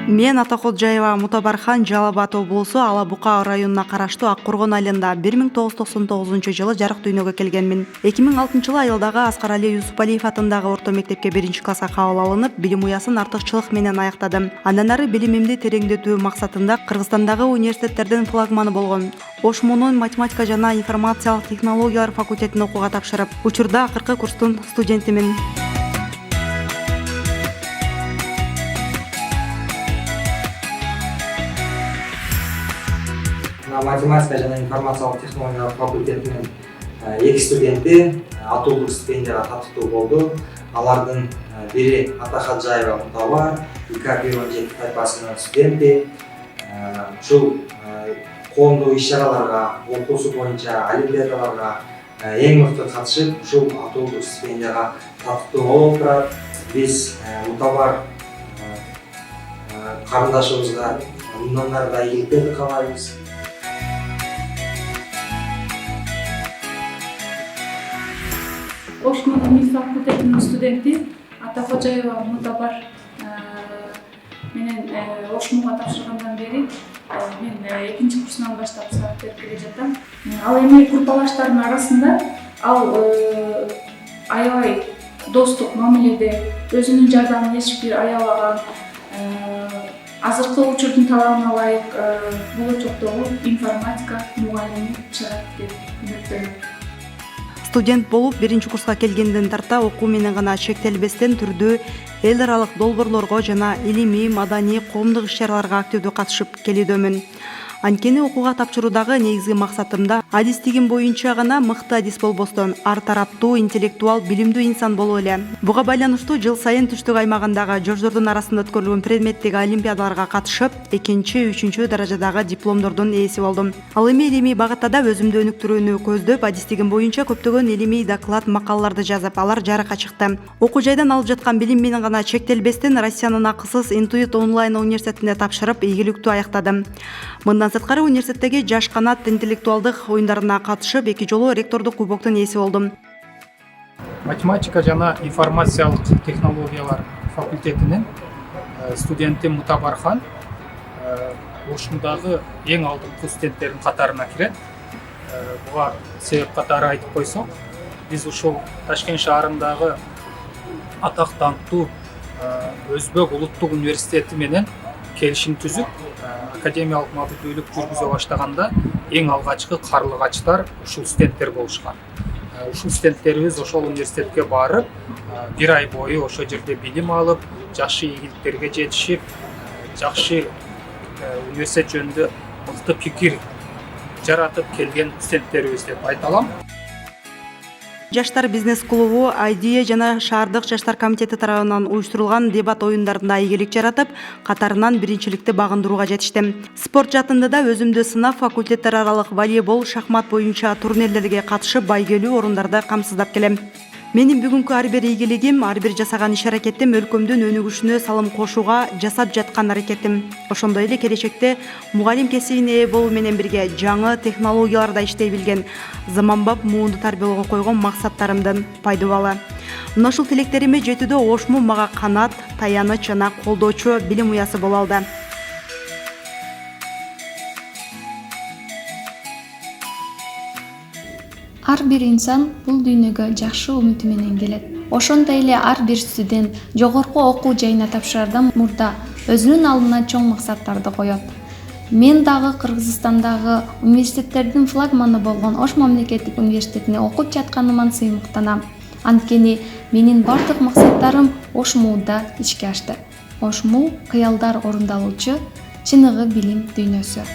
Мен Атакожаева Мутабархан, Жалал Абад облусу Ала Бука районуна караштуу Ак Коргон айылында 1999 жарык дүйнөгө келгенмин. 2006 айылдагы Аскарали Юсупалиев атындагы орто мектепке 1-класска кабыл алынып, билим уясын артыкчылык менен аяктадым. Андан ары билимимди тереңдетүү максатында Кыргызстандагы университеттердин флагманы болгон Ошмунун математика жана информациялык технологиялар факультетин окууга тапшырып, учурда акыркы курстун студентимин. Математика жана информациялык технологиялар факультетинин 2 студенти автобус стипендияга татыктуу болду. Алардын бири Атакожаева Мутабар, ИК-17 тайпасынын студенти. Ушул коомдук иш-чараларга, окуусу боюнча олимпиадаларга эң мыкты катышып, ушул автобус стипендияга татыктуу болуп турат. Биз Мутабар карындашыбызга мындан ары да ийгиликтерди каалайбыз. Ошмун факультетинин студенти Атакожаева Мутабар менен Ошмунга тапшыргандан бери мен 2 курсунан баштап сабак берип келе жатам. Ал эми группалаштардын арасында ал аябай достук мамиледе, өзүнүн жардамын эч бир аябаган, азыркы учурдун талабына ылайык болочоктогу информатика мугалими чыгат деп үмүттөнөм. Студент болуп 1-курска келгенден тарта окуу менен гана чектелбестен түрдүү эл аралык долбоорлорго жана илимий, маданий, коомдук иш-чараларга активдүү катышып келүүдөмүн. Анткени окууга тапшыруудагы негизги максатымда адистигим боюнча гана мыкты адис болбостон, ар тараптуу, интеллектуал, билимдүү инсан болуу эле. Буга байланыштуу жыл сайын түштүк аймагындагы жождордун арасында өткөрүлгөн предметтеги олимпиадаларга катышып, 2, 3 даражадагы дипломдордун ээси болдум. Ал эми илимий багытта да өзүмдү өнүктүрүүнү көздөп, адистигим боюнча көптөгөн илимий доклад, макалаларды жазып, алар жарыкка чыкты. Окуу жайдан алып жаткан билим менен гана чектелбестен, Россиянын акысыз Интуит онлайн университетине тапшырып, ийгиликтүү аяктадым. Мындан сырткары университеттеги Жаш канат интеллектуалдык оюндарына катышып, 2 жолу ректордук кубоктун ээси болдум. Математика жана информациялык технологиялар факультетинин студенти Мутабархан ушундагы эң алдыңкы студенттердин катарына кирет. Буга себеп катары айтып койсок, биз ушул Ташкент шаарындагы атак даңктуу Өзбек улуттук университети менен келишим түзүп, академиялык мобилдүүлүк жүргүзө баштаганда эң алгачкы карлыгачтар ушул студенттер болушкан. Ушул студенттерибиз ошол университетке барып, 1 ай бою ошол жерде билим алып, жакшы ийгиликтерге жетишип, жакшы университет жөнүндө мыкты пикир жаратып келген студенттерибиз деп айта алам. Жаштар бизнес клубу, Айдия жана шаардык жаштар комитети тарабынан уюштурулган дебат оюндарында ийгилик жаратып, катарынан биринчиликти багындырууга жетиштим. Спорт жаатында да өзүмдү сынап, факультеттер аралык волейбол, шахмат боюнча турнирлерге катышып, байгелүү орундарды камсыздап келем. Менин бүгүнкү ар бир ийгилигим, ар бир жасаган иш-аракетим өлкөмдүн өнүгүшүнө салым кошууга жасап жаткан аракетим. Ошондой эле келечекте мугалим кесибине ээ болуу менен бирге жаңы технологияларда иштей билген, заманбап муунду тарбиялоого койгон максаттарымдын пайдубалы. Мына ушул тилектериме жетүүдө Ошмун мага канат, таяныч жана колдоочу билим уясы боло алды. Ар бир инсан бул дүйнөгө жакшы үмүтү менен келет. Ошондой эле ар бир студент жогорку окуу жайына тапшырардан мурда өзүнүн алдына чоң максаттарды коет. Мен дагы Кыргызстандагы университеттердин флагманы болгон Ош мамлекеттик университетине окуп жатканыма сыймыктанам. Анткени менин бардык максаттарым Ошмууда ишке ашты. Ошму кыялдар орундалуучу чыныгы билим дүйнөсү.